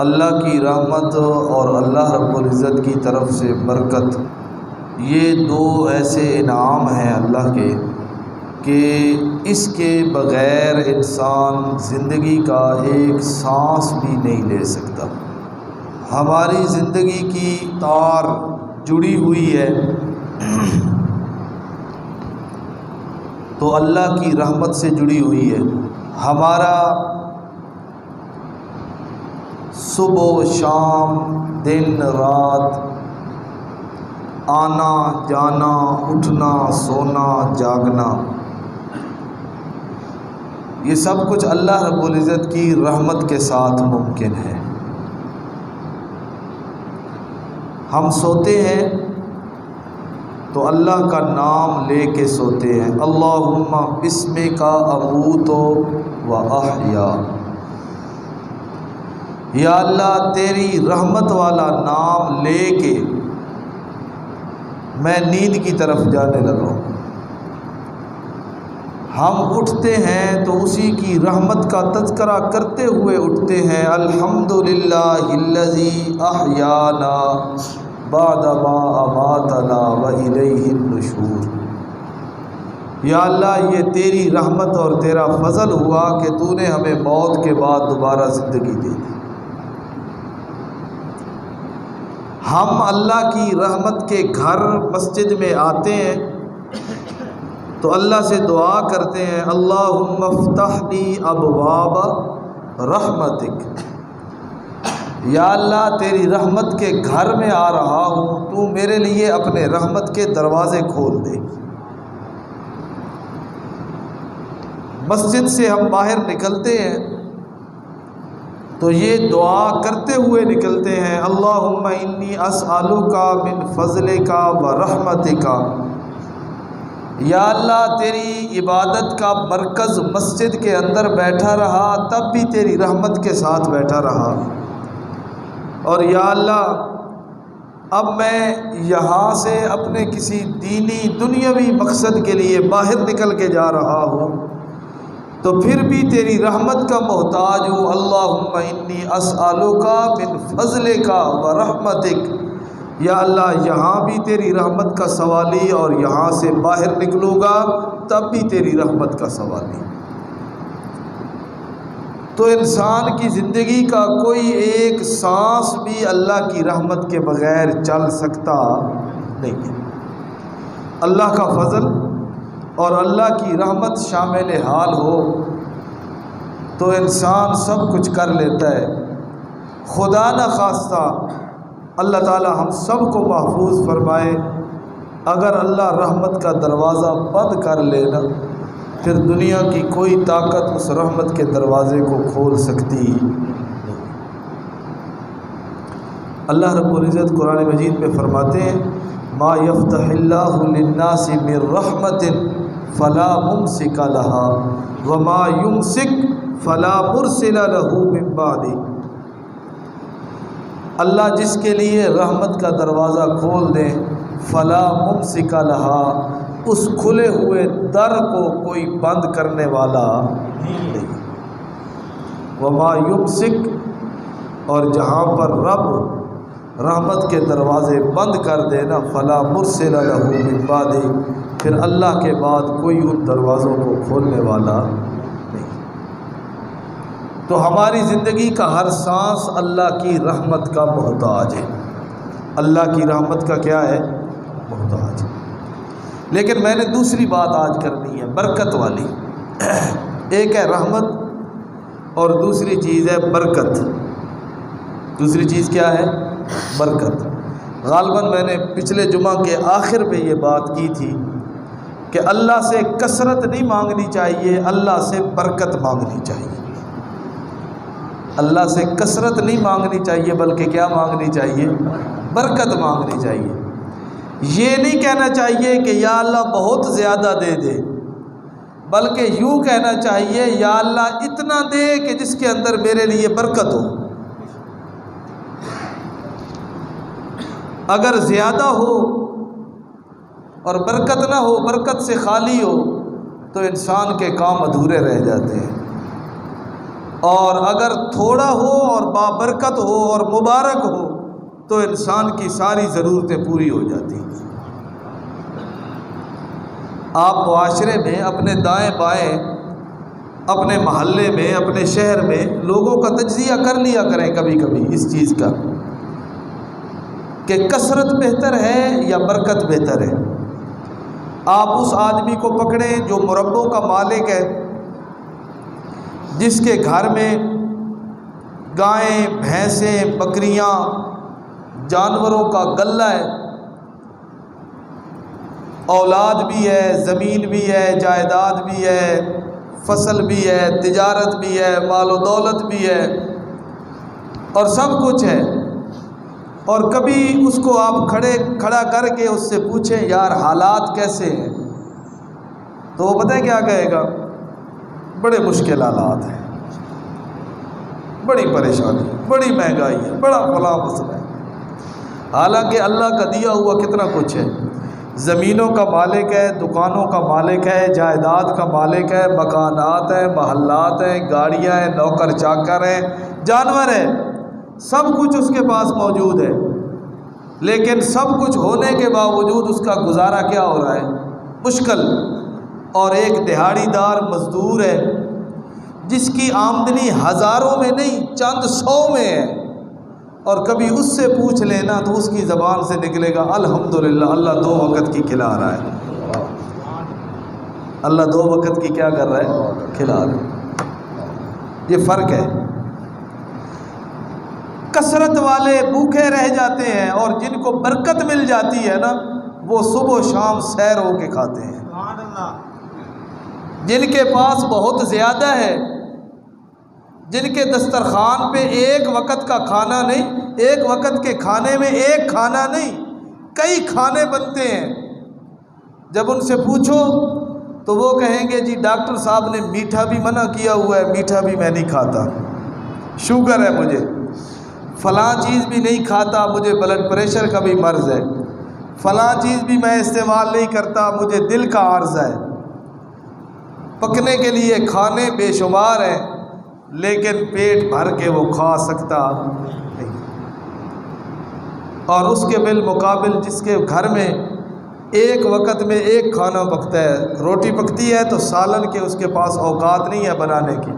اللہ کی رحمت اور اللہ رب العزت کی طرف سے برکت، یہ دو ایسے انعام ہیں اللہ کے کہ اس کے بغیر انسان زندگی کا ایک سانس بھی نہیں لے سکتا۔ ہماری زندگی کی تار جڑی ہوئی ہے تو اللہ کی رحمت سے جڑی ہوئی ہے۔ ہمارا صبح و شام، دن رات، آنا جانا، اٹھنا سونا جاگنا، یہ سب کچھ اللہ رب العزت کی رحمت کے ساتھ ممکن ہے۔ ہم سوتے ہیں تو اللہ کا نام لے کے سوتے ہیں، اللہم بسمک اموت و احیا، یا اللہ تیری رحمت والا نام لے کے میں نیند کی طرف جانے لگا ہوں۔ ہم اٹھتے ہیں تو اسی کی رحمت کا تذکرہ کرتے ہوئے اٹھتے ہیں، الحمدللہ الذی احیانا بعد ما اماتنا والیہ النشور، یا اللہ یہ تیری رحمت اور تیرا فضل ہوا کہ تو نے ہمیں موت کے بعد دوبارہ زندگی دے دی۔ ہم اللہ کی رحمت کے گھر مسجد میں آتے ہیں تو اللہ سے دعا کرتے ہیں، اللہم افتح لی ابواب رحمتک، یا اللہ تیری رحمت کے گھر میں آ رہا ہوں، تو میرے لیے اپنے رحمت کے دروازے کھول دے۔ مسجد سے ہم باہر نکلتے ہیں تو یہ دعا کرتے ہوئے نکلتے ہیں، اللہم انی اسألک من فضلک و رحمتک، یا اللہ تیری عبادت کا مرکز مسجد کے اندر بیٹھا رہا تب بھی تیری رحمت کے ساتھ بیٹھا رہا، اور یا اللہ اب میں یہاں سے اپنے کسی دینی دنیاوی مقصد کے لیے باہر نکل کے جا رہا ہوں تو پھر بھی تیری رحمت کا محتاج ہوں، اللہم انی اسألک من فضلک و رحمتک، یا اللہ یہاں بھی تیری رحمت کا سوالی اور یہاں سے باہر نکلوں گا تب بھی تیری رحمت کا سوالی۔ تو انسان کی زندگی کا کوئی ایک سانس بھی اللہ کی رحمت کے بغیر چل سکتا نہیں ہے۔ اللہ کا فضل اور اللہ کی رحمت شامل حال ہو تو انسان سب کچھ کر لیتا ہے۔ خدا نخواستہ اللہ تعالی ہم سب کو محفوظ فرمائے، اگر اللہ رحمت کا دروازہ بند کر لینا پھر دنیا کی کوئی طاقت اس رحمت کے دروازے کو کھول سکتی نہیں۔ اللہ رب العزت قرآن مجید میں فرماتے ہیں، ما یفتح اللہ للناس من رحمت فلا ممسک لها وما یمسک فلا مرسل له من بعدہ، اللہ جس کے لیے رحمت کا دروازہ کھول دیں فلا ممسک لها، اس کھلے ہوئے در کو کوئی بند کرنے والا نہیں، وما یمسک، اور جہاں پر رب رحمت کے دروازے بند کر دینا فلا مرسل له من بعدہ، پھر اللہ کے بعد کوئی ان دروازوں کو کھولنے والا نہیں۔ تو ہماری زندگی کا ہر سانس اللہ کی رحمت کا محتاج ہے، اللہ کی رحمت کا کیا ہے؟ محتاج ہے۔ لیکن میں نے دوسری بات آج کرنی ہے، برکت والی۔ ایک ہے رحمت اور دوسری چیز ہے برکت۔ دوسری چیز کیا ہے؟ برکت۔ غالباً میں نے پچھلے جمعہ کے آخر پہ یہ بات کی تھی کہ اللہ سے کثرت نہیں مانگنی چاہیے، اللہ سے برکت مانگنی چاہیے۔ اللہ سے کثرت نہیں مانگنی چاہیے بلکہ کیا مانگنی چاہیے؟ برکت مانگنی چاہیے۔ یہ نہیں کہنا چاہیے کہ یا اللہ بہت زیادہ دے دے، بلکہ یوں کہنا چاہیے یا اللہ اتنا دے کہ جس کے اندر میرے لیے برکت ہو۔ اگر زیادہ ہو اور برکت نہ ہو، برکت سے خالی ہو، تو انسان کے کام ادھورے رہ جاتے ہیں۔ اور اگر تھوڑا ہو اور بابرکت ہو اور مبارک ہو تو انسان کی ساری ضرورتیں پوری ہو جاتی ہیں۔ آپ معاشرے میں اپنے دائیں بائیں، اپنے محلے میں، اپنے شہر میں لوگوں کا تجزیہ کر لیا کریں کبھی کبھی اس چیز کا کہ کثرت بہتر ہے یا برکت بہتر ہے۔ آپ اس آدمی کو پکڑیں جو مربوں کا مالک ہے، جس کے گھر میں گائیں، بھینسیں، بکریاں، جانوروں کا غلہ ہے، اولاد بھی ہے، زمین بھی ہے، جائیداد بھی ہے، فصل بھی ہے، تجارت بھی ہے، مال و دولت بھی ہے اور سب کچھ ہے، اور کبھی اس کو آپ کھڑا کر کے اس سے پوچھیں یار حالات کیسے ہیں، تو وہ پتہ ہے کیا کہے گا؟ بڑے مشکل حالات ہیں، بڑی پریشانی، بڑی مہنگائی ہے، بڑا فلاں مسئلہ ہے۔ حالانکہ اللہ کا دیا ہوا کتنا کچھ ہے، زمینوں کا مالک ہے، دکانوں کا مالک ہے، جائیداد کا مالک ہے، مکانات ہیں، محلات ہیں، گاڑیاں ہیں، نوکر چاکر ہیں، جانور ہیں، سب کچھ اس کے پاس موجود ہے، لیکن سب کچھ ہونے کے باوجود اس کا گزارا کیا ہو رہا ہے؟ مشکل۔ اور ایک دہاڑی دار مزدور ہے جس کی آمدنی ہزاروں میں نہیں چند سو میں ہے، اور کبھی اس سے پوچھ لینا تو اس کی زبان سے نکلے گا الحمدللہ اللہ 2 وقت کی کھلا رہا ہے، اللہ 2 وقت کی کیا کر رہا ہے؟ کھلا رہا ہے۔ یہ فرق ہے۔ کثرت والے بھوکے رہ جاتے ہیں اور جن کو برکت مل جاتی ہے نا وہ صبح و شام سیر ہو کے کھاتے ہیں۔ جن کے پاس بہت زیادہ ہے، جن کے دسترخوان پہ ایک وقت کا کھانا نہیں، ایک وقت کے کھانے میں ایک کھانا نہیں کئی کھانے بنتے ہیں، جب ان سے پوچھو تو وہ کہیں گے جی ڈاکٹر صاحب نے میٹھا بھی منع کیا ہوا ہے، میٹھا بھی میں نہیں کھاتا، شوگر ہے مجھے، فلاں چیز بھی نہیں کھاتا، مجھے بلڈ پریشر کا بھی مرض ہے، فلاں چیز بھی میں استعمال نہیں کرتا، مجھے دل کا عارضہ ہے۔ پکنے کے لیے کھانے بے شمار ہیں لیکن پیٹ بھر کے وہ کھا سکتا نہیں، اور اس کے بالمقابل جس کے گھر میں ایک وقت میں ایک کھانا پکتا ہے، روٹی پکتی ہے تو سالن کے اس کے پاس اوقات نہیں ہے بنانے کی،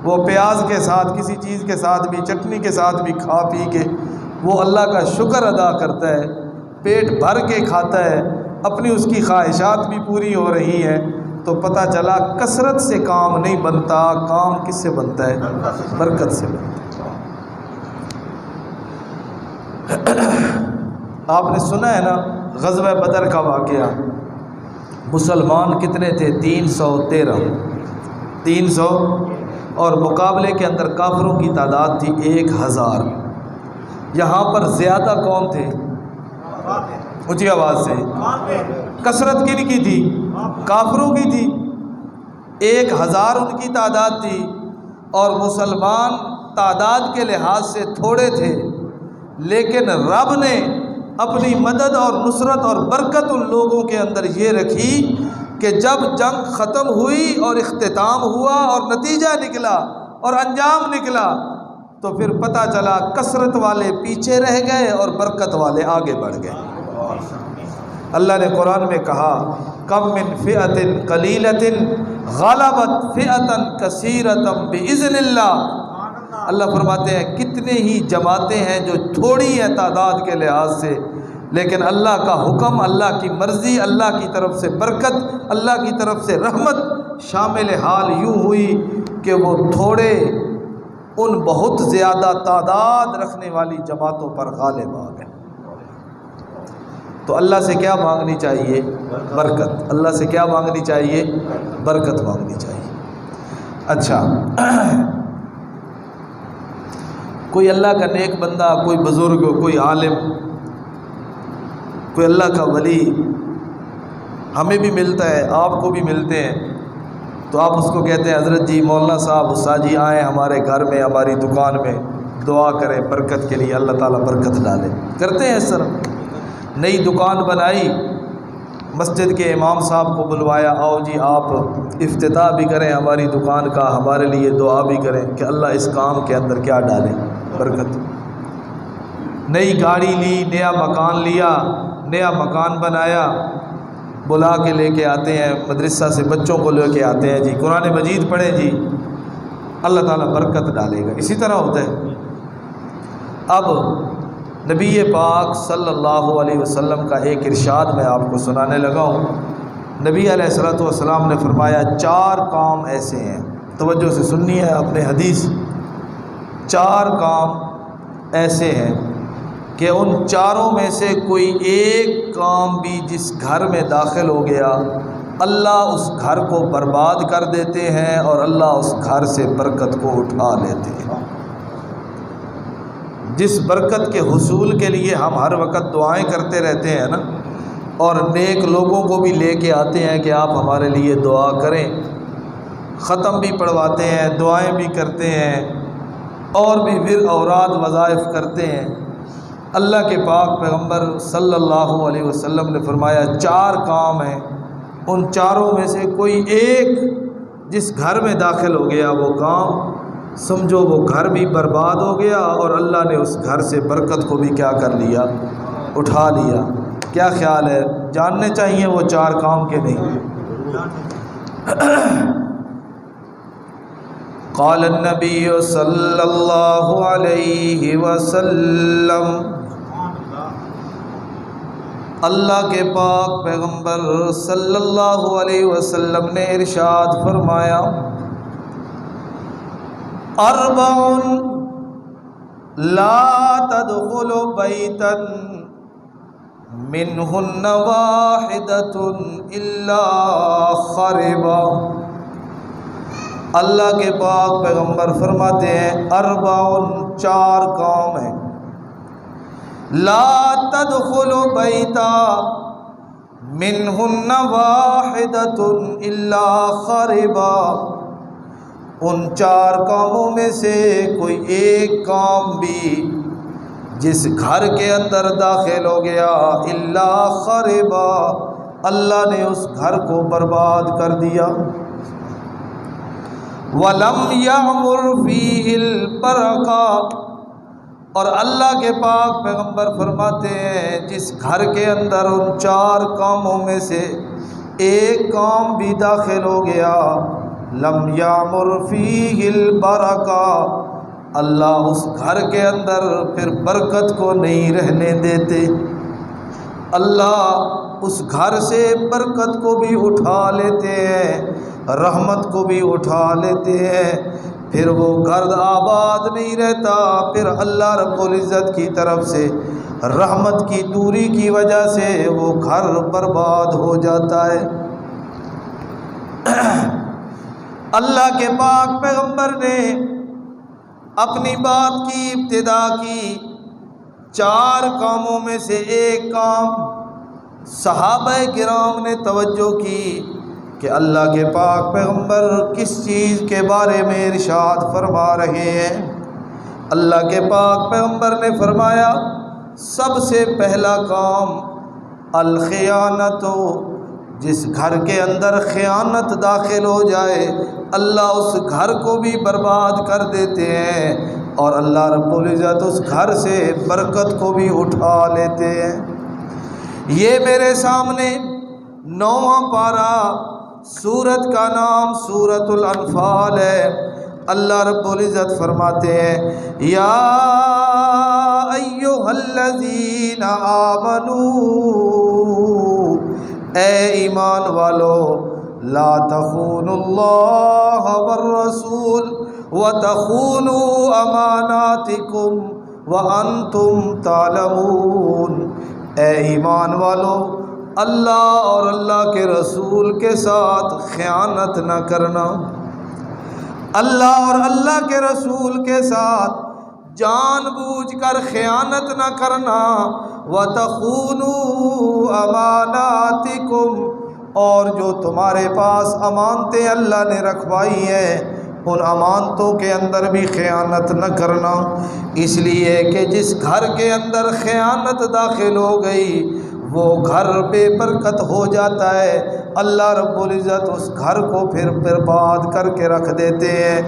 وہ پیاز کے ساتھ کسی چیز کے ساتھ بھی، چٹنی کے ساتھ بھی کھا پی کے وہ اللہ کا شکر ادا کرتا ہے، پیٹ بھر کے کھاتا ہے، اپنی اس کی خواہشات بھی پوری ہو رہی ہیں، تو پتہ چلا کثرت سے کام نہیں بنتا، کام کس سے بنتا ہے؟ برکت سے بنتا ہے۔ آپ نے سنا ہے نا غزوہ بدر کا واقعہ، مسلمان کتنے تھے؟ 313، 300، اور مقابلے کے اندر کافروں کی تعداد تھی 1000۔ یہاں پر زیادہ کون تھے؟ اونچی آواز سے، کثرت کن کی تھی؟ کافروں کی تھی۔ 1000 ان کی تعداد تھی اور مسلمان تعداد کے لحاظ سے تھوڑے تھے، لیکن رب نے اپنی مدد اور نصرت اور برکت ان لوگوں کے اندر یہ رکھی کہ جب جنگ ختم ہوئی اور اختتام ہوا اور نتیجہ نکلا اور انجام نکلا تو پھر پتہ چلا کثرت والے پیچھے رہ گئے اور برکت والے آگے بڑھ گئے۔ اللہ نے قرآن میں کہا کم من فئۃ قلیلۃ غلبت فئۃ کثیرۃ باذن اللہ۔ اللہ فرماتے ہیں کتنے ہی جماعتیں ہیں جو تھوڑی ہیں تعداد کے لحاظ سے، لیکن اللہ کا حکم، اللہ کی مرضی، اللہ کی طرف سے برکت، اللہ کی طرف سے رحمت شامل حال یوں ہوئی کہ وہ تھوڑے ان بہت زیادہ تعداد رکھنے والی جماعتوں پر غالب آ گئے۔ تو اللہ سے کیا مانگنی چاہیے؟ برکت۔ اللہ سے کیا مانگنی چاہیے؟ برکت مانگنی چاہیے۔ اچھا، کوئی اللہ کا نیک بندہ، کوئی بزرگ، کوئی عالم، کوئی اللہ کا ولی ہمیں بھی ملتا ہے، آپ کو بھی ملتے ہیں، تو آپ اس کو کہتے ہیں حضرت جی، مولانا صاحب، استاد جی آئیں ہمارے گھر میں، ہماری دکان میں، دعا کریں برکت کے لیے، اللہ تعالیٰ برکت ڈالے۔ کرتے ہیں اس طرح؟ نئی دکان بنائی مسجد کے امام صاحب کو بلوایا، آؤ جی آپ افتتاح بھی کریں ہماری دکان کا، ہمارے لیے دعا بھی کریں کہ اللہ اس کام کے اندر کیا ڈالے، برکت۔ نئی گاڑی لی، نیا مکان لیا، نیا مکان بنایا، بلا کے لے کے آتے ہیں مدرسہ سے، بچوں کو لے کے آتے ہیں جی قرآن مجید پڑھیں جی، اللہ تعالیٰ برکت ڈالے گا۔ اسی طرح ہوتا ہے۔ اب نبی پاک صلی اللہ علیہ وسلم کا ایک ارشاد میں آپ کو سنانے لگا ہوں۔ نبی علیہ الصلوۃ والسلام نے فرمایا 4 کام ایسے ہیں، توجہ سے سننی ہے اپنے حدیث، 4 کام ایسے ہیں کہ ان چاروں میں سے کوئی ایک کام بھی جس گھر میں داخل ہو گیا اللہ اس گھر کو برباد کر دیتے ہیں اور اللہ اس گھر سے برکت کو اٹھا لیتے ہیں۔ جس برکت کے حصول کے لیے ہم ہر وقت دعائیں کرتے رہتے ہیں نا، اور نیک لوگوں کو بھی لے کے آتے ہیں کہ آپ ہمارے لیے دعا کریں، ختم بھی پڑھواتے ہیں، دعائیں بھی کرتے ہیں، اور بھی پھر اوراد وظائف کرتے ہیں۔ اللہ کے پاک پیغمبر صلی اللہ علیہ وسلم نے فرمایا 4 کام ہیں، ان چاروں میں سے کوئی ایک جس گھر میں داخل ہو گیا وہ کام سمجھو وہ گھر بھی برباد ہو گیا اور اللہ نے اس گھر سے برکت کو بھی کیا کر لیا، اٹھا لیا۔ کیا خیال ہے، جاننے چاہیے وہ 4 کام کے نہیں؟ قال النبی صلی اللہ علیہ وسلم، اللہ کے پاک پیغمبر صلی اللہ علیہ وسلم نے ارشاد فرمایا 4 لا تدخل بیتا منہن واحدۃ الا خربا۔ اللہ کے پاک پیغمبر فرماتے ہیں 4 کام ہیں، لا تدخل بیتا منہن واحدۃ الا خربا، ان 4 کاموں میں سے کوئی ایک کام بھی جس گھر کے اندر داخل ہو گیا الا خربا، اللہ نے اس گھر کو برباد کر دیا۔ وَلَمْ يَعْمُرْ فِيهِ الْبَرَكَةُ، اور اللہ کے پاک پیغمبر فرماتے ہیں جس گھر کے اندر ان 4 کاموں میں سے ایک کام بھی داخل ہو گیا لم یعمر فیہ البرکہ، اللہ اس گھر کے اندر پھر برکت کو نہیں رہنے دیتے، اللہ اس گھر سے برکت کو بھی اٹھا لیتے ہیں، رحمت کو بھی اٹھا لیتے ہیں، پھر وہ گھر آباد نہیں رہتا، پھر اللہ رب العزت کی طرف سے رحمت کی دوری کی وجہ سے وہ گھر برباد ہو جاتا ہے۔ اللہ کے پاک پیغمبر نے اپنی بات کی ابتدا کی 4 کاموں میں سے ایک کام، صحابہ کرام نے توجہ کی کہ اللہ کے پاک پیغمبر کس چیز کے بارے میں ارشاد فرما رہے ہیں۔ اللہ کے پاک پیغمبر نے فرمایا سب سے پہلا کام الخیانت، جس گھر کے اندر خیانت داخل ہو جائے اللہ اس گھر کو بھی برباد کر دیتے ہیں اور اللہ رب العزت اس گھر سے برکت کو بھی اٹھا لیتے ہیں۔ یہ میرے سامنے 9واں پارہ، سورت کا نام سورۃ الانفال ہے۔ اللہ رب العزت فرماتے ہیں یا ایھا الذین آمنوا، اے ایمان والو، لا تخونوا اللہ والرسول وتخونوا اماناتکم وانتم تعلمون، اے ایمان والو اللہ اور اللہ کے رسول کے ساتھ خیانت نہ کرنا، اللہ اور اللہ کے رسول کے ساتھ جان بوجھ کر خیانت نہ کرنا، وَتَخُونُوا أَمَانَاتِكُمْ، اور جو تمہارے پاس امانتیں اللہ نے رکھوائی ہیں ان امانتوں کے اندر بھی خیانت نہ کرنا، اس لیے کہ جس گھر کے اندر خیانت داخل ہو گئی وہ گھر بے برکت ہو جاتا ہے، اللہ رب العزت اس گھر کو پھر برباد کر کے رکھ دیتے ہیں۔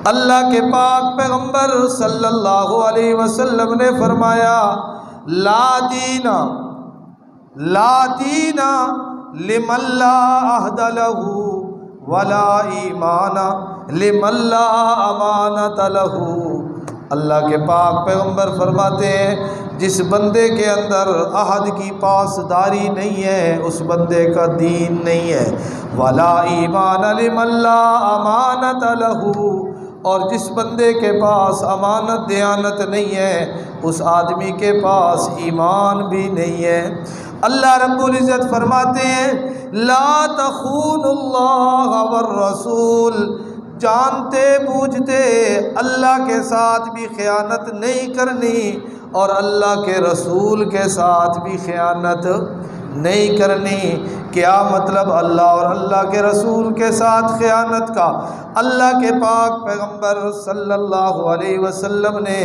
اللہ کے پاک پیغمبر صلی اللہ علیہ وسلم نے فرمایا لا دین لمن لا عہد لہ ولا ایمان لمن لا امانت لہ۔ اللہ کے پاک پیغمبر فرماتے ہیں جس بندے کے اندر عہد کی پاسداری نہیں ہے اس بندے کا دین نہیں ہے، ولا ایمان لمن لا امانت لہ، اور جس بندے کے پاس امانت دیانت نہیں ہے اس آدمی کے پاس ایمان بھی نہیں ہے۔ اللہ رب العزت فرماتے ہیں لا تخونوا اللہ والرسول، جانتے بوجھتے اللہ کے ساتھ بھی خیانت نہیں کرنی اور اللہ کے رسول کے ساتھ بھی خیانت نہیں کرنی۔ کیا مطلب اللہ اور اللہ کے رسول کے ساتھ خیانت کا؟ اللہ کے پاک پیغمبر صلی اللہ علیہ وسلم نے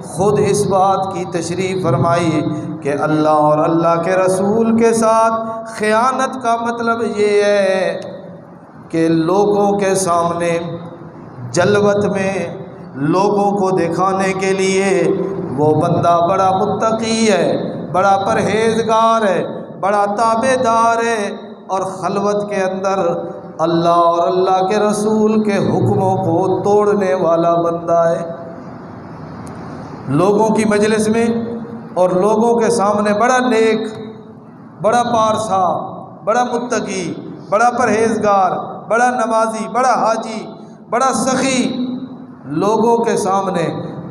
خود اس بات کی تشریح فرمائی کہ اللہ اور اللہ کے رسول کے ساتھ خیانت کا مطلب یہ ہے کہ لوگوں کے سامنے جلوت میں لوگوں کو دکھانے کے لیے وہ بندہ بڑا متقی ہے، بڑا پرہیزگار ہے، بڑا تابع دار ہے، اور خلوت کے اندر اللہ اور اللہ کے رسول کے حکموں کو توڑنے والا بندہ ہے۔ لوگوں کی مجلس میں اور لوگوں کے سامنے بڑا نیک، بڑا پارسا، بڑا متقی، بڑا پرہیزگار، بڑا نمازی، بڑا حاجی، بڑا سخی، لوگوں کے سامنے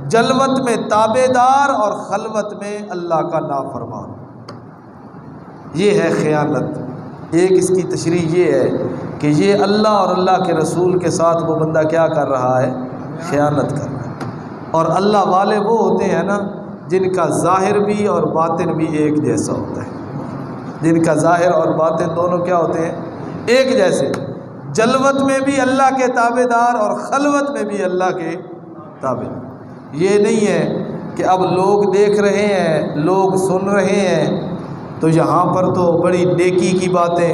جلوت میں تابع دار اور خلوت میں اللہ کا نافرمان، یہ ہے خیانت۔ ایک اس کی تشریح یہ ہے کہ یہ اللہ اور اللہ کے رسول کے ساتھ وہ بندہ کیا کر رہا ہے؟ خیانت کر رہا ہے۔ اور اللہ والے وہ ہوتے ہیں نا جن کا ظاہر بھی اور باطن بھی ایک جیسا ہوتا ہے، جن کا ظاہر اور باطن دونوں کیا ہوتے ہیں؟ ایک جیسے، جلوت میں بھی اللہ کے تابع دار اور خلوت میں بھی اللہ کے تابع دار۔ یہ نہیں ہے کہ اب لوگ دیکھ رہے ہیں، لوگ سن رہے ہیں تو یہاں پر تو بڑی نیکی کی باتیں،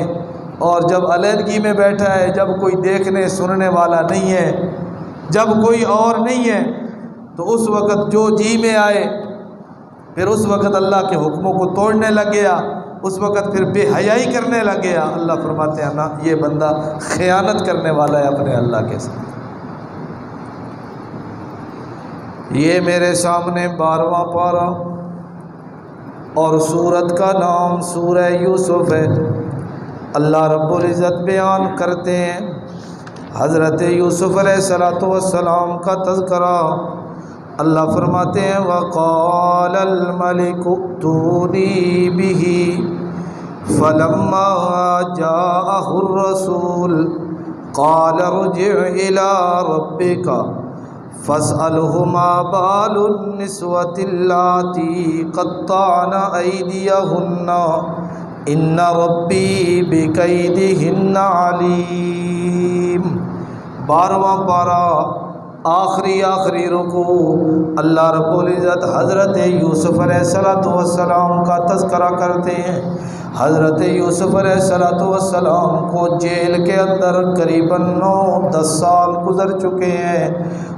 اور جب علیحدگی میں بیٹھا ہے، جب کوئی دیکھنے سننے والا نہیں ہے، جب کوئی اور نہیں ہے، تو اس وقت جو جی میں آئے پھر اس وقت اللہ کے حکموں کو توڑنے لگ گیا، اس وقت پھر بے حیائی کرنے لگ گیا۔ اللہ فرماتے ہیں نا یہ بندہ خیانت کرنے والا ہے اپنے اللہ کے ساتھ۔ یہ میرے سامنے 12واں پارہ اور سورت کا نام سورہ یوسف ہے۔ اللہ رب العزت بیان کرتے ہیں حضرت یوسف علیہ السلام کا تذکرہ۔ اللہ فرماتے ہیں وَقَالَ الْمَلِكُ ائْتُونِي بِهِ فَلَمَّا جَاءَهُ الرَّسُولُ قَالَ ارْجِعْ إِلَىٰ رَبِّكَ فَاسْأَلْهُ مَا بَالُ النِّسْوَةِ اللَّاتِي قَطَّعْنَ أَيْدِيَهُنَّ إِنَّ رَبِّي بِكَيْدِهِنَّ عَلِيمٌ۔ 12واں پارہ آخری رکوع۔ اللہ رب العزت حضرت یوسف علیہ السلام کا تذکرہ کرتے ہیں۔ حضرت یوسف علیہ السلام کو جیل کے اندر قریباً 9-10 سال گزر چکے ہیں،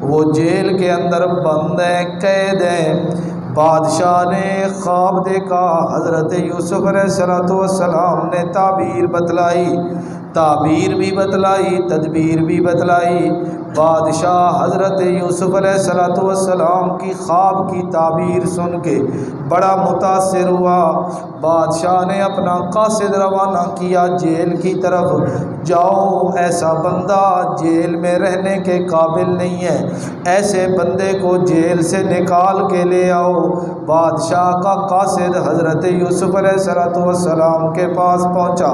وہ جیل کے اندر بند ہیں، قید ہیں۔ بادشاہ نے خواب دیکھا، حضرت یوسف علیہ السلام نے تعبیر بتلائی، تعبیر بھی بتلائی، تدبیر بھی بتلائی۔ بادشاہ حضرت یوسف علیہ السلام کی خواب کی تعبیر سن کے بڑا متاثر ہوا۔ بادشاہ نے اپنا قاصد روانہ کیا جیل کی طرف، جاؤ ایسا بندہ جیل میں رہنے کے قابل نہیں ہے، ایسے بندے کو جیل سے نکال کے لے آؤ۔ بادشاہ کا قاصد حضرت یوسف علیہ السلام کے پاس پہنچا،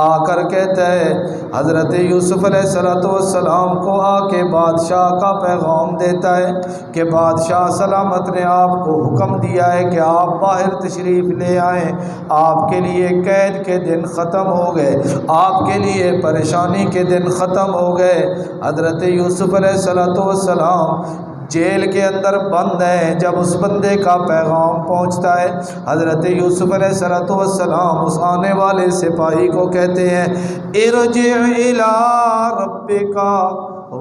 آ کر کہتا ہے حضرت یوسف علیہ السلام کو آ کے بادشاہ کا پیغام دیتا ہے کہ بادشاہ سلامت نے آپ کو حکم دیا ہے کہ آپ باہر تشریف لے آئیں، آپ کے لیے قید کے دن ختم ہو گئے، آپ کے لیے پریشانی کے دن ختم ہو گئے۔ حضرت یوسف علیہ السلام جیل کے اندر بند ہیں، جب اس بندے کا پیغام پہنچتا ہے حضرت یوسف علیہ السلام اس آنے والے سپاہی کو کہتے ہیں ارجع الی ربک،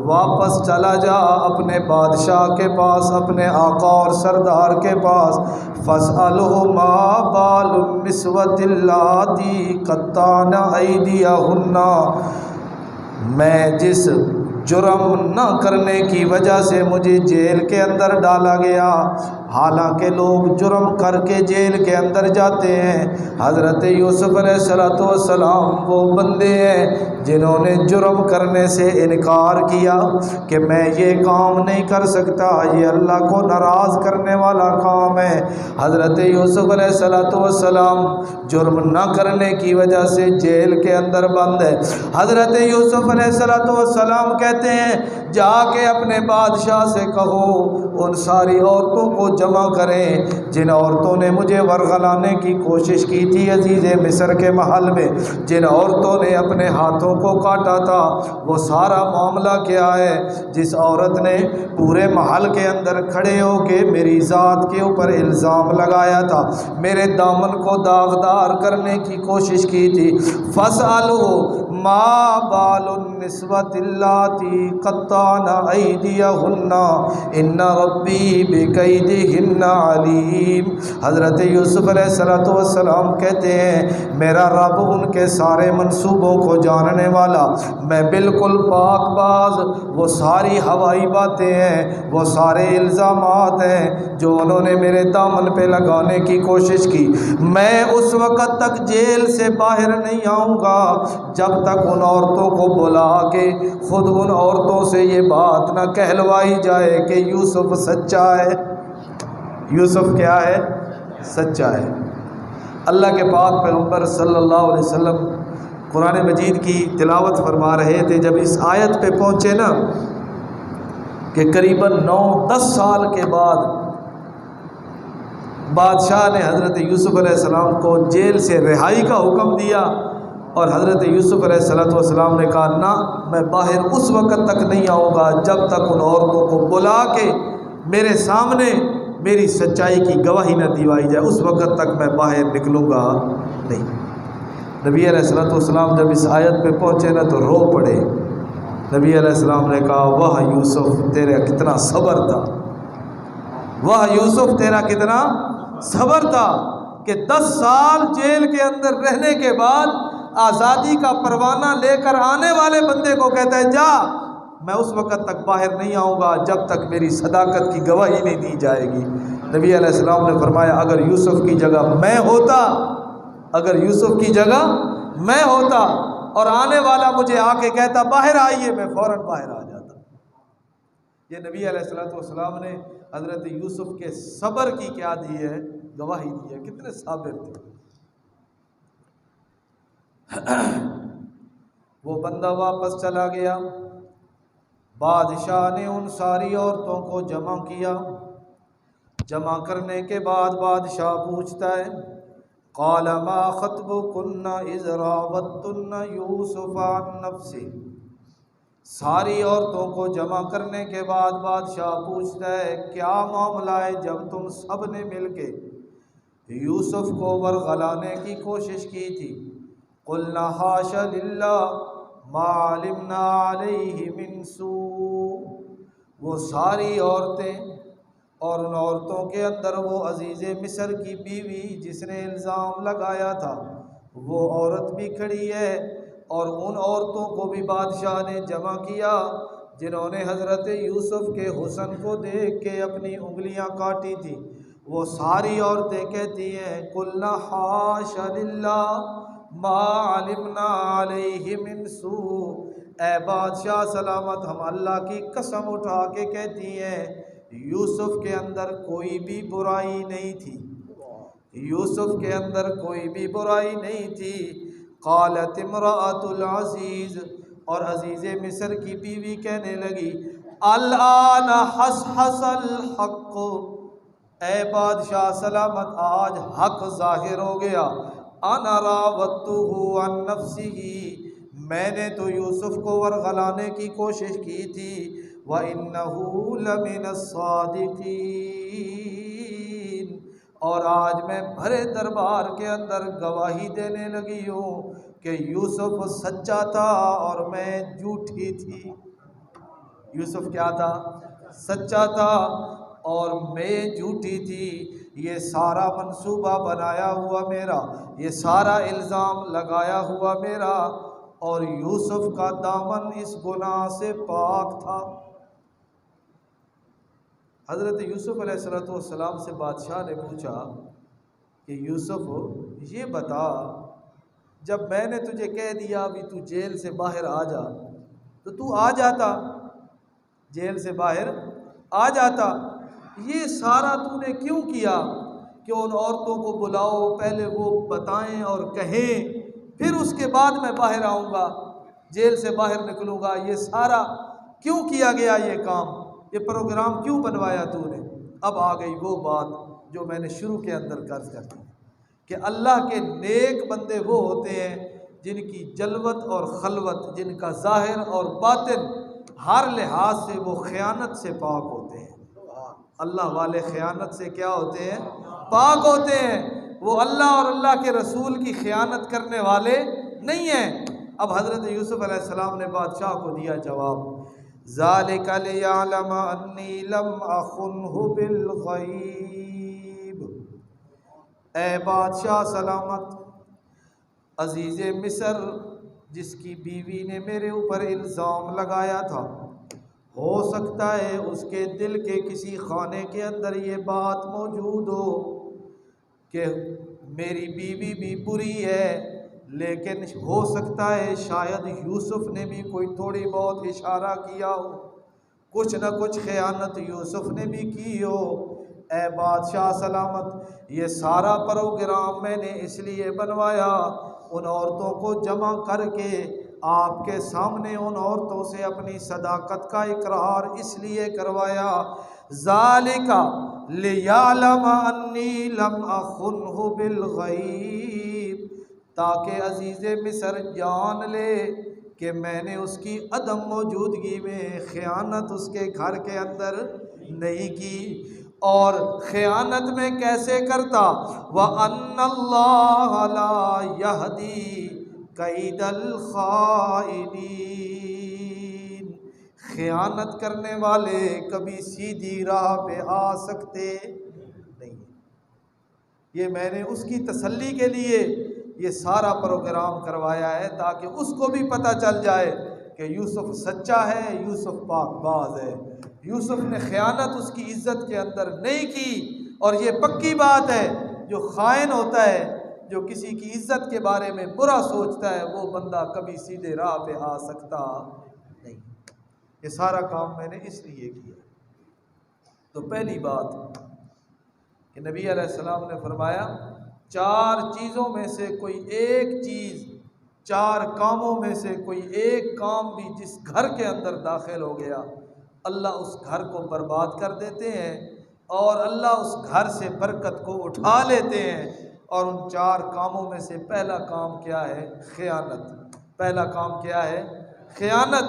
واپس چلا جا اپنے بادشاہ کے پاس، اپنے آقا اور سردار کے پاس، فاسألہ ما بال النسوۃ اللاتی قطعن ایدیہن، میں جس جرم نہ کرنے کی وجہ سے مجھے جیل کے اندر ڈالا گیا، حالانکہ لوگ جرم کر کے جیل کے اندر جاتے ہیں، حضرت یوسف علیہ السلام وہ بندے ہیں جنہوں نے جرم کرنے سے انکار کیا کہ میں یہ کام نہیں کر سکتا، یہ اللہ کو ناراض کرنے والا کام ہے۔ حضرت یوسف علیہ السلام جرم نہ کرنے کی وجہ سے جیل کے اندر بند ہے۔ حضرت یوسف علیہ السلام کہتے ہیں جا کے اپنے بادشاہ سے کہو ان ساری عورتوں کو جمع کریں جن عورتوں نے مجھے ورغلانے کی کوشش کی تھی عزیز مصر کے محل میں، جن عورتوں نے اپنے ہاتھوں کو کاٹا تھا، وہ سارا معاملہ کیا ہے، جس عورت نے پورے محل کے اندر کھڑے ہو کے میری ذات کے اوپر الزام لگایا تھا، میرے دامن کو داغدار کرنے کی کوشش کی تھی، فاسألوا ما بال النسوۃ اللاتی قطعن ایدیہن ان ربی بکیدہن علیم۔ حضرت یوسف علیہ السلام کہتے ہیں میرا رب ان کے سارے منصوبوں کو جاننے والا، میں بالکل پاک باز، وہ ساری ہوائی باتیں ہیں، وہ سارے الزامات ہیں جو انہوں نے میرے دامن پہ لگانے کی کوشش کی، میں اس وقت تک جیل سے باہر نہیں آؤں گا جب تک ان عورتوں کو بلا کے خود ان عورتوں سے یہ بات نہ کہلوائی جائے کہ یوسف سچا ہے۔ یوسف کیا ہے؟ سچا ہے۔ اللہ کے پاک پیغمبر صلی اللہ علیہ وسلم قرآن مجید کی تلاوت فرما رہے تھے، جب اس آیت پہ پہنچے نا کہ قریباً 9-10 سال کے بعد بادشاہ نے حضرت یوسف علیہ السلام کو جیل سے رہائی کا حکم دیا، اور حضرت یوسف علیہ السلام نے کہا نہ، میں باہر اس وقت تک نہیں آؤں گا جب تک ان عورتوں کو بلا کے میرے سامنے میری سچائی کی گواہی نہ دیوائی جائے، اس وقت تک میں باہر نکلوں گا نہیں۔ نبی علیہ السلام جب اس آیت پہ پہنچے نا تو رو پڑے۔ نبی علیہ السلام نے کہا واہ یوسف تیرا کتنا صبر تھا، واہ یوسف تیرا کتنا صبر تھا کہ 10 سال جیل کے اندر رہنے کے بعد آزادی کا پروانہ لے کر آنے والے بندے کو کہتا ہے جا، میں اس وقت تک باہر نہیں آؤں گا جب تک میری صداقت کی گواہی نہیں دی جائے گی۔ نبی علیہ السلام نے فرمایا اگر یوسف کی جگہ میں ہوتا، اگر یوسف کی جگہ میں ہوتا اور آنے والا مجھے آ کے کہتا باہر آئیے، میں فوراً باہر آ جاتا۔ یہ نبی علیہ السلام نے حضرت یوسف کے صبر کی کیا دی ہے؟ گواہی دی ہے، کتنے صابر تھے۔ وہ بندہ واپس چلا گیا، بادشاہ نے ان ساری عورتوں کو جمع کیا، جمع کرنے کے بعد بادشاہ پوچھتا ہے قال ما خطبکن اذ راوتن یوسف عن نفسہ، ساری عورتوں کو جمع کرنے کے بعد بادشاہ پوچھتا ہے کیا معاملہ ہے جب تم سب نے مل کے یوسف کو ورغلانے کی کوشش کی تھی؟ قلنا حاش للہ ما علمنا علیہ من سوء، وہ ساری عورتیں اور ان عورتوں کے اندر وہ عزیز مصر کی بیوی جس نے الزام لگایا تھا وہ عورت بھی کھڑی ہے، اور ان عورتوں کو بھی بادشاہ نے جمع کیا جنہوں نے حضرت یوسف کے حسن کو دیکھ کے اپنی انگلیاں کاٹی تھی، وہ ساری عورتیں کہتی ہیں قلنا حاش للہ ما علمنا علیہ من سوء، اے بادشاہ سلامت ہم اللہ کی قسم اٹھا کے کہتی ہیں یوسف کے اندر کوئی بھی برائی نہیں تھی، یوسف کے اندر کوئی بھی برائی نہیں تھی۔ قالت امرأۃ العزیز، اور عزیز مصر کی بیوی کہنے لگی الآن حصحص الحق، اے بادشاہ سلامت آج حق ظاہر ہو گیا، انا راودتہ عن نفسہ، میں نے تو یوسف کو ورغلانے کی کوشش کی تھی، وَإِنَّهُ لَمِنَ الصَّادِقِينَ، اور آج میں بھرے دربار کے اندر گواہی دینے لگی ہوں کہ یوسف سچا تھا اور میں جھوٹی تھی۔ یوسف کیا تھا؟ سچا تھا اور میں جھوٹی تھی۔ یہ سارا منصوبہ بنایا ہوا میرا، یہ سارا الزام لگایا ہوا میرا، اور یوسف کا دامن اس گناہ سے پاک تھا۔ حضرت یوسف علیہ السلام سے بادشاہ نے پوچھا کہ یوسف یہ بتا، جب میں نے تجھے کہہ دیا ابھی تو جیل سے باہر آ جا، تو تو آ جاتا، جیل سے باہر آ جاتا، یہ سارا تو نے کیوں کیا کہ ان عورتوں کو بلاؤ، پہلے وہ بتائیں اور کہیں، پھر اس کے بعد میں باہر آؤں گا، جیل سے باہر نکلوں گا، یہ سارا کیوں کیا گیا یہ کام، یہ پروگرام کیوں بنوایا تو نے؟ اب آ گئی وہ بات جو میں نے شروع کے اندر عرض کر دی کہ اللہ کے نیک بندے وہ ہوتے ہیں جن کی جلوت اور خلوت، جن کا ظاہر اور باطن ہر لحاظ سے وہ خیانت سے پاک ہوتے ہیں۔ اللہ والے خیانت سے کیا ہوتے ہیں؟ پاک ہوتے ہیں۔ وہ اللہ اور اللہ کے رسول کی خیانت کرنے والے نہیں ہیں۔ اب حضرت یوسف علیہ السلام نے بادشاہ کو دیا جواب، ذَلِكَ لِيَعْلَمَ أَنِّي لَمْ أَخُنْهُ بِالْغَيْبِ، اے بادشاہ سلامت، عزیز مصر جس کی بیوی نے میرے اوپر الزام لگایا تھا، ہو سکتا ہے اس کے دل کے کسی خانے کے اندر یہ بات موجود ہو کہ میری بیوی بھی بری ہے، لیکن ہو سکتا ہے شاید یوسف نے بھی کوئی تھوڑی بہت اشارہ کیا ہو، کچھ نہ کچھ خیانت یوسف نے بھی کی ہو۔ اے بادشاہ سلامت، یہ سارا پروگرام میں نے اس لیے بنوایا، ان عورتوں کو جمع کر کے آپ کے سامنے ان عورتوں سے اپنی صداقت کا اقرار اس لیے کروایا، ذَلِكَ لِيَعْلَمَ أَنِّي لَمْ أَخُنْهُ بِالْغَيْبِ، تاکہ عزیز مصر جان لے کہ میں نے اس کی عدم موجودگی میں خیانت اس کے گھر کے اندر نہیں کی۔ اور خیانت میں کیسے کرتا؟ وَأَنَّ اللَّهَ لَا يَهْدِي كَيْدَ الْخَائِنِينَ، خیانت کرنے والے کبھی سیدھی راہ پہ آ سکتے نہیں۔ یہ میں نے اس کی تسلی کے لیے یہ سارا پروگرام کروایا ہے تاکہ اس کو بھی پتہ چل جائے کہ یوسف سچا ہے، یوسف پاک باز ہے، یوسف نے خیانت اس کی عزت کے اندر نہیں کی۔ اور یہ پکی بات ہے، جو خائن ہوتا ہے، جو کسی کی عزت کے بارے میں برا سوچتا ہے، وہ بندہ کبھی سیدھے راہ پہ آ سکتا نہیں۔ یہ سارا کام میں نے اس لیے کیا۔ تو پہلی بات کہ نبی علیہ السلام نے فرمایا 4 چیزوں میں سے کوئی ایک چیز، 4 کاموں میں سے کوئی ایک کام بھی جس گھر کے اندر داخل ہو گیا، اللہ اس گھر کو برباد کر دیتے ہیں، اور اللہ اس گھر سے برکت کو اٹھا لیتے ہیں۔ اور ان 4 کاموں میں سے پہلا کام کیا ہے؟ خیانت۔ پہلا کام کیا ہے؟ خیانت۔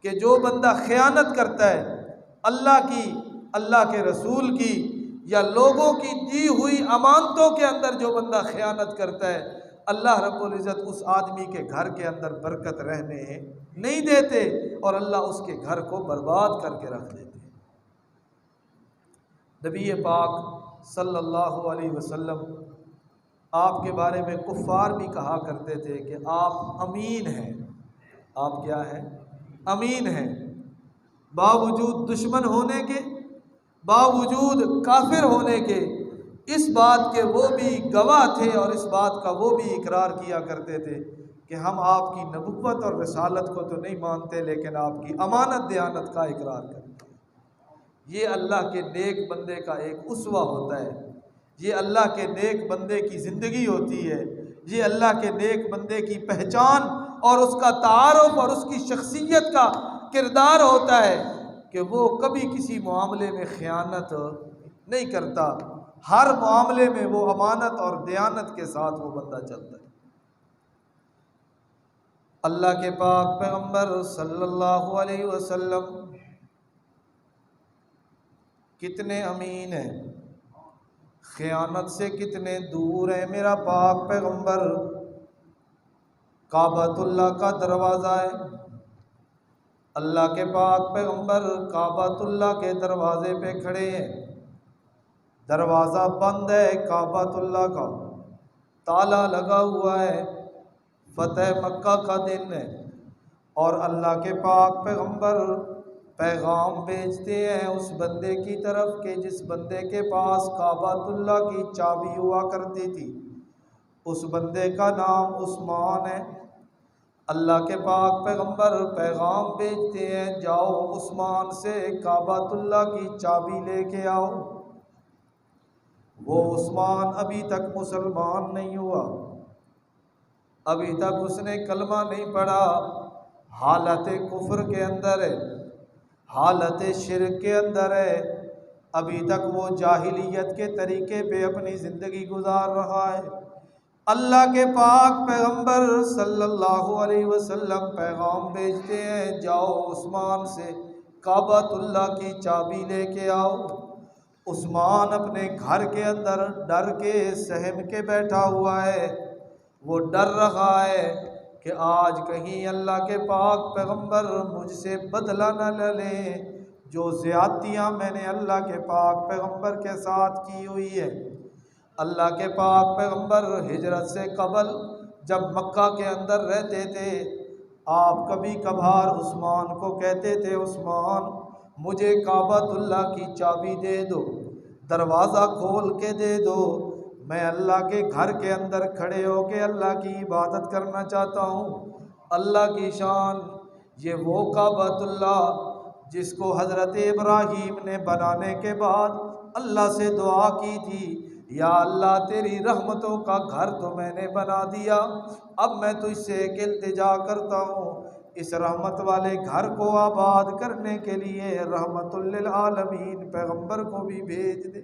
کہ جو بندہ خیانت کرتا ہے اللہ کی، اللہ کے رسول کی، یا لوگوں کی دی ہوئی امانتوں کے اندر جو بندہ خیانت کرتا ہے، اللہ رب العزت اس آدمی کے گھر کے اندر برکت رہنے نہیں دیتے، اور اللہ اس کے گھر کو برباد کر کے رکھ دیتے۔ نبی پاک صلی اللہ علیہ وسلم آپ کے بارے میں کفار بھی کہا کرتے تھے کہ آپ امین ہیں۔ آپ کیا ہیں؟ امین ہیں، باوجود دشمن ہونے کے، باوجود کافر ہونے کے، اس بات کے وہ بھی گواہ تھے اور اس بات کا وہ بھی اقرار کیا کرتے تھے کہ ہم آپ کی نبوت اور رسالت کو تو نہیں مانتے، لیکن آپ کی امانت دیانت کا اقرار کرتے ہیں۔ یہ اللہ کے نیک بندے کا ایک اسوہ ہوتا ہے، یہ اللہ کے نیک بندے کی زندگی ہوتی ہے، یہ اللہ کے نیک بندے کی پہچان اور اس کا تعارف اور اس کی شخصیت کا کردار ہوتا ہے کہ وہ کبھی کسی معاملے میں خیانت نہیں کرتا، ہر معاملے میں وہ امانت اور دیانت کے ساتھ وہ بندہ چلتا ہے۔ اللہ کے پاک پیغمبر صلی اللہ علیہ وسلم کتنے امین ہیں، خیانت سے کتنے دور ہیں میرا پاک پیغمبر۔ کعبۃ اللہ کا دروازہ ہے، اللہ کے پاک پیغمبر کعبۃ اللہ کے دروازے پہ کھڑے ہیں، دروازہ بند ہے کعبۃ اللہ کا، تالا لگا ہوا ہے، فتح مکہ کا دن ہے، اور اللہ کے پاک پیغمبر پیغام بھیجتے ہیں اس بندے کی طرف کہ جس بندے کے پاس کعبۃ اللہ کی چابی ہوا کرتی تھی، اس بندے کا نام عثمان ہے۔ اللہ کے پاک پیغمبر پیغام بھیجتے ہیں، جاؤ عثمان سے کعبۃ اللہ کی چابی لے کے آؤ۔ وہ عثمان ابھی تک مسلمان نہیں ہوا، ابھی تک اس نے کلمہ نہیں پڑھا، حالت کفر کے اندر ہے، حالت شرک کے اندر ہے، ابھی تک وہ جاہلیت کے طریقے پہ اپنی زندگی گزار رہا ہے۔ اللہ کے پاک پیغمبر صلی اللہ علیہ وسلم پیغام بھیجتے ہیں، جاؤ عثمان سے کعبۃ اللہ کی چابی لے کے آؤ۔ عثمان اپنے گھر کے اندر ڈر کے سہم کے بیٹھا ہوا ہے، وہ ڈر رہا ہے کہ آج کہیں اللہ کے پاک پیغمبر مجھ سے بدلہ نہ لیں، جو زیادتیاں میں نے اللہ کے پاک پیغمبر کے ساتھ کی ہوئی ہے۔ اللہ کے پاک پیغمبر ہجرت سے قبل جب مکہ کے اندر رہتے تھے، آپ کبھی کبھار عثمان کو کہتے تھے، عثمان مجھے کعبۃ اللہ کی چابی دے دو، دروازہ کھول کے دے دو، میں اللہ کے گھر کے اندر کھڑے ہو کے اللہ کی عبادت کرنا چاہتا ہوں۔ اللہ کی شان، یہ وہ کعبۃ اللہ جس کو حضرت ابراہیم نے بنانے کے بعد اللہ سے دعا کی تھی، یا اللہ تیری رحمتوں کا گھر تو میں نے بنا دیا، اب میں تجھ سے ایک التجا کرتا ہوں، اس رحمت والے گھر کو آباد کرنے کے لیے رحمت للعالمین پیغمبر کو بھی بھیج دے۔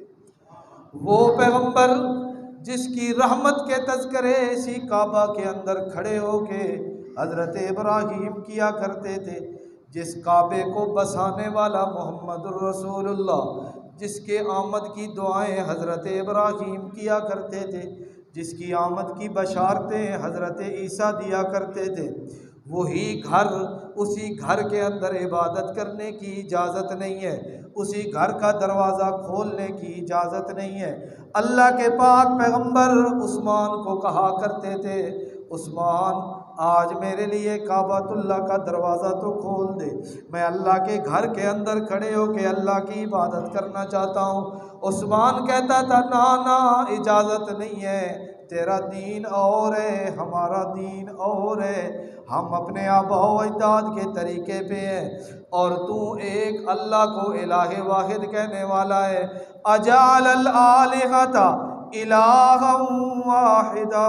وہ پیغمبر جس کی رحمت کے تذکرے اسی کعبہ کے اندر کھڑے ہو کے حضرت ابراہیم کیا کرتے تھے، جس کعبے کو بسانے والا محمد الرسول اللہ، جس کے آمد کی دعائیں حضرت ابراہیم کیا کرتے تھے، جس کی آمد کی بشارتیں حضرت عیسیٰ دیا کرتے تھے، وہی گھر، اسی گھر کے اندر عبادت کرنے کی اجازت نہیں ہے، اسی گھر کا دروازہ کھولنے کی اجازت نہیں ہے۔ اللہ کے پاک پیغمبر عثمان کو کہا کرتے تھے، عثمان آج میرے لیے کعبۃ اللہ کا دروازہ تو کھول دے، میں اللہ کے گھر کے اندر کھڑے ہو کے اللہ کی عبادت کرنا چاہتا ہوں۔ عثمان کہتا تھا، نا نا اجازت نہیں ہے، تیرا دین اور ہے، ہمارا دین اور ہے، ہم اپنے آباء و اجداد کے طریقے پہ ہیں، اور تو ایک اللہ کو الہ واحد کہنے والا ہے۔ اجعل الآلہۃ الہا واحدا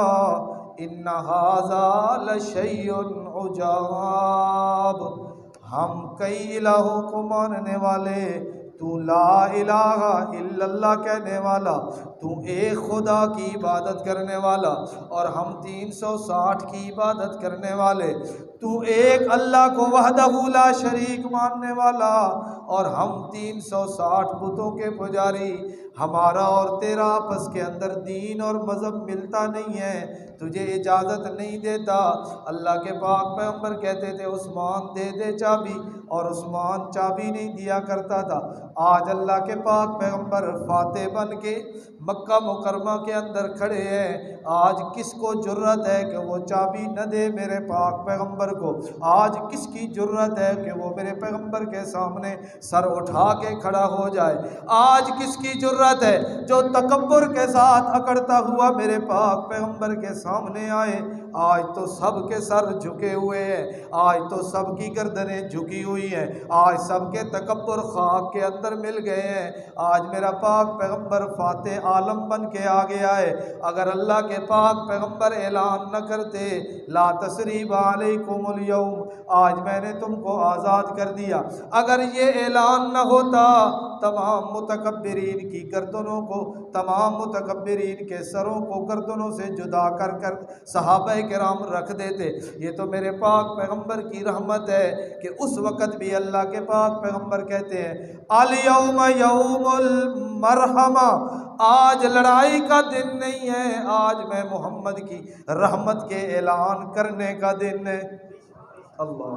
ان ھذا لشیء عجاب، ہم کئی الہوں کو ماننے والے، تو لا الہ الا اللہ کہنے والا، تو ایک خدا کی عبادت کرنے والا، اور ہم 360 کی عبادت کرنے والے، تو ایک اللہ کو وحدہ لا شریک ماننے والا، اور ہم 360 بتوں کے پجاری، ہمارا اور تیرا آپس کے اندر دین اور مذہب ملتا نہیں ہے، تجھے اجازت نہیں دیتا۔ اللہ کے پاک پیغمبر کہتے تھے، عثمان دے دے چابی، اور عثمان چابی نہیں دیا کرتا تھا۔ آج اللہ کے پاک پیغمبر فاتح بن کے مکہ مکرمہ کے اندر کھڑے ہیں، آج کس کو جرت ہے کہ وہ چابی نہ دے میرے پاک پیغمبر کو؟ آج کس کی جرت ہے کہ وہ میرے پیغمبر کے سامنے سر اٹھا کے کھڑا ہو جائے؟ آج کس کی جرت ہے جو تکبر کے ساتھ اکڑتا ہوا میرے پاک پیغمبر کے سامنے آئے؟ آج تو سب کے سر جھکے ہوئے ہیں، آج تو سب کی گردنیں جھکی ہوئی ہیں، آج سب کے تکبر خاک کے اندر مل گئے ہیں۔ آج میرا پاک پیغمبر فاتح عالم بن کے آ گیا ہے۔ اگر اللہ کے پاک پیغمبر اعلان نہ کرتے، لا تثریب علیکم اليوم، آج میں نے تم کو آزاد کر دیا، اگر یہ اعلان نہ ہوتا، تمام متکبرین کی گردنوں کو، تمام متکبرین کے سروں کو گردنوں سے جدا کر کر صحابہ کرام رکھ دیتے۔ یہ تو میرے پاک پیغمبر کی رحمت ہے کہ اس وقت بھی اللہ کے پاک پیغمبر کہتے ہیں الیوم یوم المرحمہ، آج لڑائی کا دن نہیں ہے، آج میں محمد کی رحمت کے اعلان کرنے کا دن ہے۔ اللہ،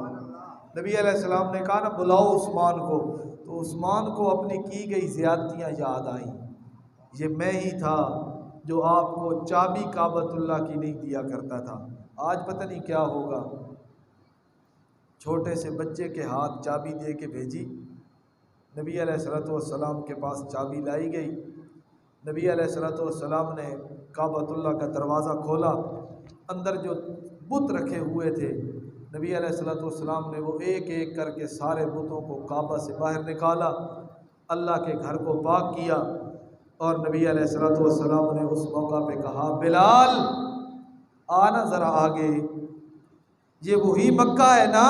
نبی علیہ السلام نے کہا نا بلاؤ عثمان کو، تو عثمان کو اپنی کی گئی زیادتیاں یاد آئیں۔ یہ میں ہی تھا جو آپ کو چابی کعبۃ اللہ کی نہیں دیا کرتا تھا، آج پتہ نہیں کیا ہوگا۔ چھوٹے سے بچے کے ہاتھ چابی دے کے بھیجی، نبی علیہ السلام کے پاس چابی لائی گئی۔ نبی علیہ السلام نے کعبۃ اللہ کا دروازہ کھولا، اندر جو بت رکھے ہوئے تھے نبی علیہ السلام نے وہ ایک ایک کر کے سارے بتوں کو کعبہ سے باہر نکالا، اللہ کے گھر کو پاک کیا، اور نبی علیہ السلام نے اس موقع پہ کہا بلال آنا ذرا آگے، یہ وہی مکہ ہے نا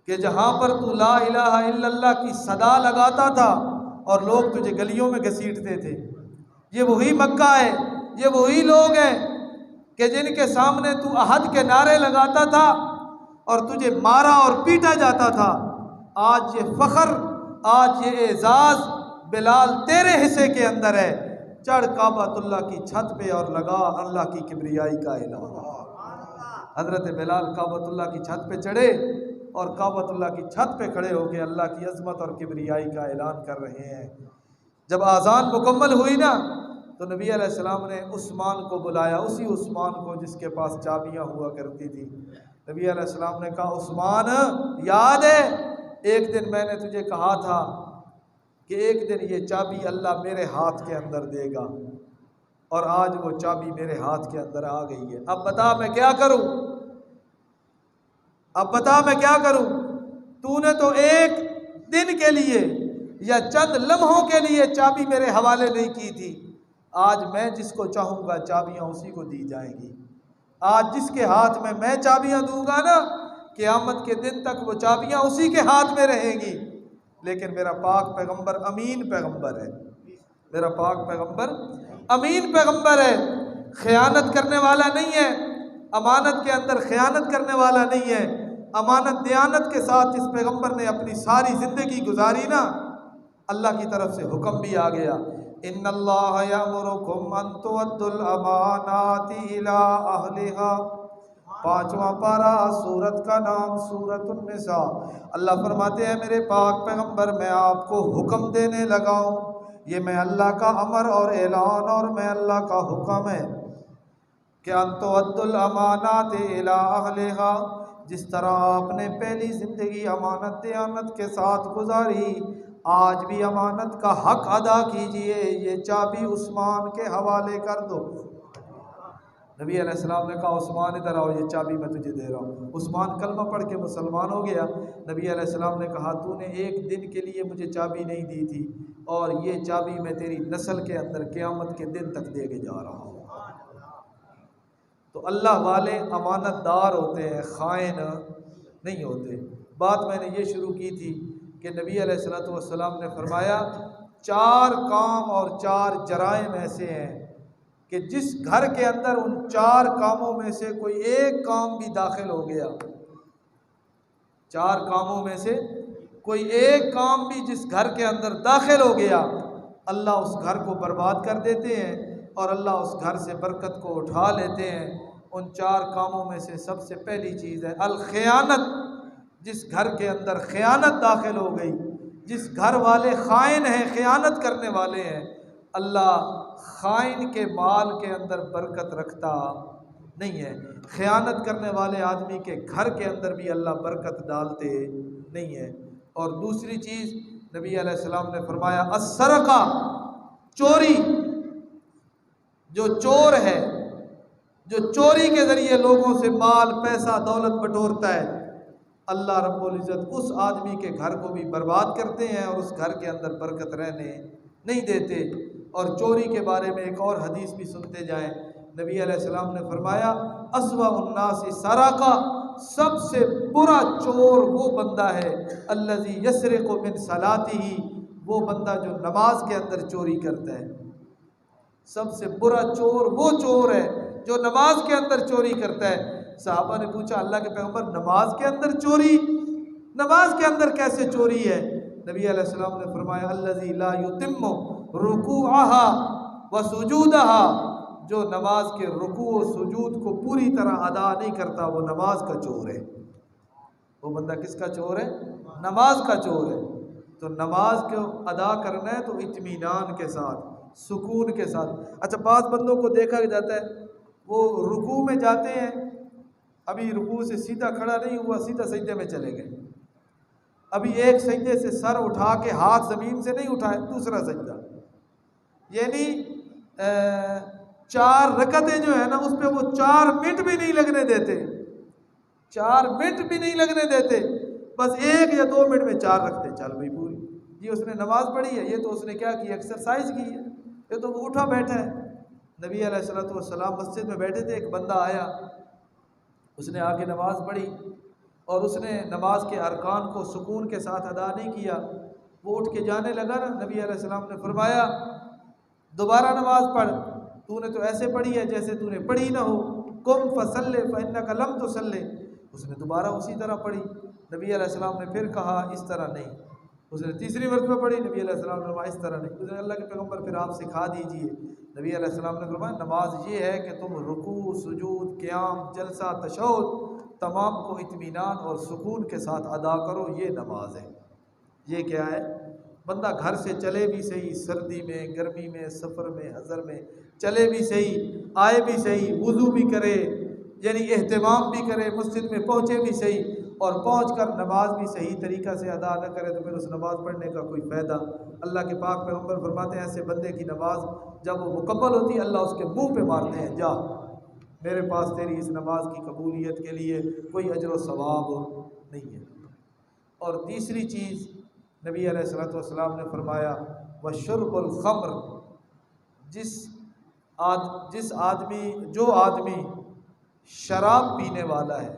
کہ جہاں پر تو لا الہ الا اللہ کی صدا لگاتا تھا اور لوگ تجھے گلیوں میں گھسیٹتے تھے، یہ وہی مکہ ہے، یہ وہی لوگ ہیں کہ جن کے سامنے تو عہد کے نعرے لگاتا تھا اور تجھے مارا اور پیٹا جاتا تھا۔ آج یہ فخر، آج یہ اعزاز بلال تیرے حصے کے اندر ہے، چڑھ کعبۃ اللہ کی چھت پہ اور لگا اللہ کی کبریائی کا اعلان۔ حضرت بلال کعبۃ اللہ کی چھت پہ چڑھے اور کعبۃ اللہ کی چھت پہ کھڑے ہو کے اللہ کی عظمت اور کبریائی کا اعلان کر رہے ہیں۔ جب اذان مکمل ہوئی نا تو نبی علیہ السلام نے عثمان کو بلایا، اسی عثمان کو جس کے پاس چابیاں ہوا کرتی تھی۔ نبی علیہ السلام نے کہا عثمان یاد ہے ایک دن میں نے تجھے کہا تھا کہ ایک دن یہ چابی اللہ میرے ہاتھ کے اندر دے گا، اور آج وہ چابی میرے ہاتھ کے اندر آ گئی ہے، اب بتا میں کیا کروں، اب بتا میں کیا کروں؟ تو نے تو ایک دن کے لیے یا چند لمحوں کے لیے چابی میرے حوالے نہیں کی تھی، آج میں جس کو چاہوں گا چابیاں اسی کو دی جائیں گی۔ آج جس کے ہاتھ میں چابیاں دوں گا نا قیامت کے دن تک وہ چابیاں اسی کے ہاتھ میں رہیں گی۔ لیکن میرا پاک پیغمبر امین پیغمبر ہے، میرا پاک پیغمبر امین پیغمبر ہے، خیانت کرنے والا نہیں ہے، امانت کے اندر خیانت کرنے والا نہیں ہے، امانت دیانت کے ساتھ جس پیغمبر نے اپنی ساری زندگی گزاری نا، اللہ کی طرف سے حکم بھی آ گیا ان اللہ یامرکم ان تؤدوا الامانات الی اہلھا، 5واں پارہ سورت کا نام سورۃ النساء۔ اللہ فرماتے ہیں میرے پاک پیغمبر میں آپ کو حکم دینے لگا ہوں، یہ میں اللہ کا امر اور اعلان اور میں اللہ کا حکم ہے کہ ان تؤدوا الامانات الی اہلھا، جس طرح آپ نے پہلی زندگی امانت دیانت کے ساتھ گزاری، آج بھی امانت کا حق ادا کیجئے، یہ چابی عثمان کے حوالے کر دو۔ نبی علیہ السلام نے کہا عثمان ادھر آؤ، یہ چابی میں تجھے دے رہا ہوں۔ عثمان کلمہ پڑھ کے مسلمان ہو گیا۔ نبی علیہ السلام نے کہا تو نے ایک دن کے لیے مجھے چابی نہیں دی تھی، اور یہ چابی میں تیری نسل کے اندر قیامت کے دن تک دے کے جا رہا ہوں۔ تو اللہ والے امانت دار ہوتے ہیں، خائن نہیں ہوتے۔ بات میں نے یہ شروع کی تھی کہ نبی علیہ السلام نے فرمایا 4 کام اور 4 جرائم ایسے ہیں کہ جس گھر کے اندر ان 4 کاموں میں سے کوئی ایک کام بھی داخل ہو گیا، 4 کاموں میں سے کوئی ایک کام بھی جس گھر کے اندر داخل ہو گیا، اللہ اس گھر کو برباد کر دیتے ہیں اور اللہ اس گھر سے برکت کو اٹھا لیتے ہیں۔ ان 4 کاموں میں سے سب سے پہلی چیز ہے الخیانت۔ جس گھر کے اندر خیانت داخل ہو گئی، جس گھر والے خائن ہیں، خیانت کرنے والے ہیں، اللہ خائن کے مال کے اندر برکت رکھتا نہیں ہے۔ خیانت کرنے والے آدمی کے گھر کے اندر بھی اللہ برکت ڈالتے نہیں ہے۔ اور دوسری چیز نبی علیہ السلام نے فرمایا السرقہ، چوری۔ جو چور ہے، جو چوری کے ذریعے لوگوں سے مال پیسہ دولت بٹورتا ہے، اللہ رب العزت اس آدمی کے گھر کو بھی برباد کرتے ہیں اور اس گھر کے اندر برکت رہنے نہیں دیتے۔ اور چوری کے بارے میں ایک اور حدیث بھی سنتے جائیں، نبی علیہ السلام نے فرمایا اسوأ الناس سرقہ، سب سے برا چور وہ بندہ ہے الذی یسرق من صلاتہ، وہ بندہ جو نماز کے اندر چوری کرتا ہے۔ سب سے برا چور وہ چور ہے جو نماز کے اندر چوری کرتا ہے۔ صحابہ نے پوچھا اللہ کے پیغمبر نماز کے اندر چوری، نماز کے اندر کیسے چوری ہے؟ نبی علیہ السلام نے فرمایا الذی لا یتم رکوعها وسجودها، جو نماز کے رکوع و سجود کو پوری طرح ادا نہیں کرتا وہ نماز کا چور ہے۔ وہ بندہ کس کا چور ہے؟ نماز کا چور ہے۔ تو نماز کو ادا کرنا ہے تو اطمینان کے ساتھ، سکون کے ساتھ۔ اچھا بعض بندوں کو دیکھا جاتا ہے وہ رکوع میں جاتے ہیں، ابھی رکوع سے سیدھا کھڑا نہیں ہوا، سیدھا سجدے میں چلے گئے، ابھی ایک سجدے سے سر اٹھا کے ہاتھ زمین سے نہیں اٹھائے، دوسرا سجدہ، یعنی 4 رکعتیں جو ہے نا اس پہ وہ 4 منٹ بھی نہیں لگنے دیتے، 4 منٹ بھی نہیں لگنے دیتے، بس 1 یا 2 منٹ میں 4 رکھتے چل بھائی پوری۔ یہ اس نے نماز پڑھی ہے، یہ تو اس نے کیا کی؟ ایکسرسائز کی ہے، یہ تو وہ اٹھا بیٹھا ہے۔ نبی علیہ السلام مسجد میں بیٹھے تھے، ایک بندہ آیا، اس نے آ کے نماز پڑھی اور اس نے نماز کے ارکان کو سکون کے ساتھ ادا نہیں کیا، وہ اٹھ کے جانے لگا نا، نبی علیہ السلام نے فرمایا دوبارہ نماز پڑھ، تو نے تو ایسے پڑھی ہے جیسے تو نے پڑھی نہ ہو، قم فصلی فإنک لم تصلی۔ اس نے دوبارہ اسی طرح پڑھی۔ نبی علیہ السلام نے پھر کہا اس طرح نہیں، اس نے تیسری مرتبہ پڑھی، نبی علیہ السلام نے فرمایا اس طرح نہیں، اس نے اللہ کے پیغمبر پھر آپ سکھا دیجئے۔ نبی علیہ السلام نے فرمایا نماز یہ ہے کہ تم رکوع، سجود، قیام، جلسہ، تشہد تمام کو اطمینان اور سکون کے ساتھ ادا کرو، یہ نماز ہے۔ یہ کیا ہے؟ بندہ گھر سے چلے بھی صحیح، سردی میں، گرمی میں، سفر میں، حضر میں چلے بھی صحیح، آئے بھی صحیح، وضو بھی کرے، یعنی اہتمام بھی کرے، مسجد میں پہنچے بھی صحیح، اور پہنچ کر نماز بھی صحیح طریقہ سے ادا نہ کرے تو پھر اس نماز پڑھنے کا کوئی فائدہ۔ اللہ کے پاک پیغمبر فرماتے ہیں ایسے بندے کی نماز جب وہ مکمل ہوتی ہے اللہ اس کے منہ پہ مارتے ہیں، جا میرے پاس تیری اس نماز کی قبولیت کے لیے کوئی اجر و ثواب نہیں ہے۔ اور تیسری چیز نبی علیہ السلام نے فرمایا وشرب الخمر، جو آدمی شراب پینے والا ہے،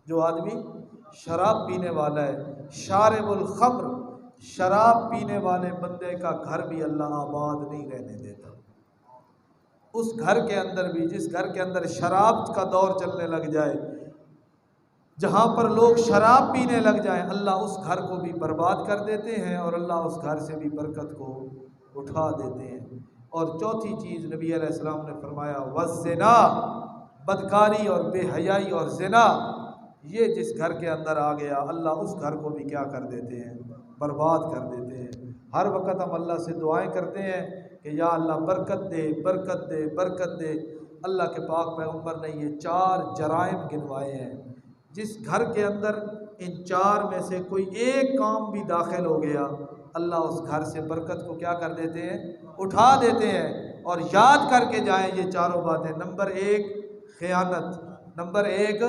جو آدمی شراب پینے والا ہے، شارب الخمر، شراب پینے والے بندے کا گھر بھی اللہ آباد نہیں رہنے دیتا۔ اس گھر کے اندر بھی، جس گھر کے اندر شراب کا دور چلنے لگ جائے، جہاں پر لوگ شراب پینے لگ جائیں، اللہ اس گھر کو بھی برباد کر دیتے ہیں اور اللہ اس گھر سے بھی برکت کو اٹھا دیتے ہیں۔ اور چوتھی چیز نبی علیہ السلام نے فرمایا والزنا، بدکاری اور بے حیائی اور زنا، یہ جس گھر کے اندر آ گیا اللہ اس گھر کو بھی کیا کر دیتے ہیں؟ برباد کر دیتے ہیں۔ ہر وقت ہم اللہ سے دعائیں کرتے ہیں کہ یا اللہ برکت دے، برکت دے، برکت دے۔ اللہ کے پاک پیغمبر نے یہ 4 جرائم گنوائے ہیں، جس گھر کے اندر ان 4 میں سے کوئی ایک کام بھی داخل ہو گیا اللہ اس گھر سے برکت کو کیا کر دیتے ہیں؟ اٹھا دیتے ہیں۔ اور یاد کر کے جائیں یہ 4 باتیں۔ نمبر 1 خیانت، نمبر 1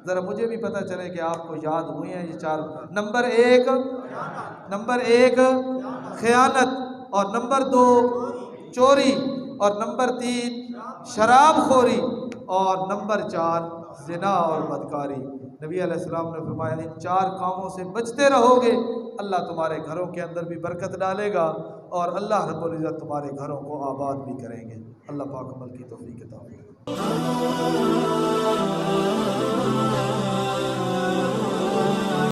ذرا مجھے بھی پتہ چلے کہ آپ کو یاد ہوئی ہیں یہ 4۔ نمبر 1 خیانت، اور نمبر 2 چوری، اور نمبر 3 شراب خوری، اور نمبر 4 زنا اور بدکاری۔ نبی علیہ السلام نے فرمایا ان 4 کاموں سے بچتے رہو گے اللہ تمہارے گھروں کے اندر بھی برکت ڈالے گا اور اللہ رب العزت تمہارے گھروں کو آباد بھی کریں گے۔ اللہ پاک عمل کی توفیق عطا فرمائے۔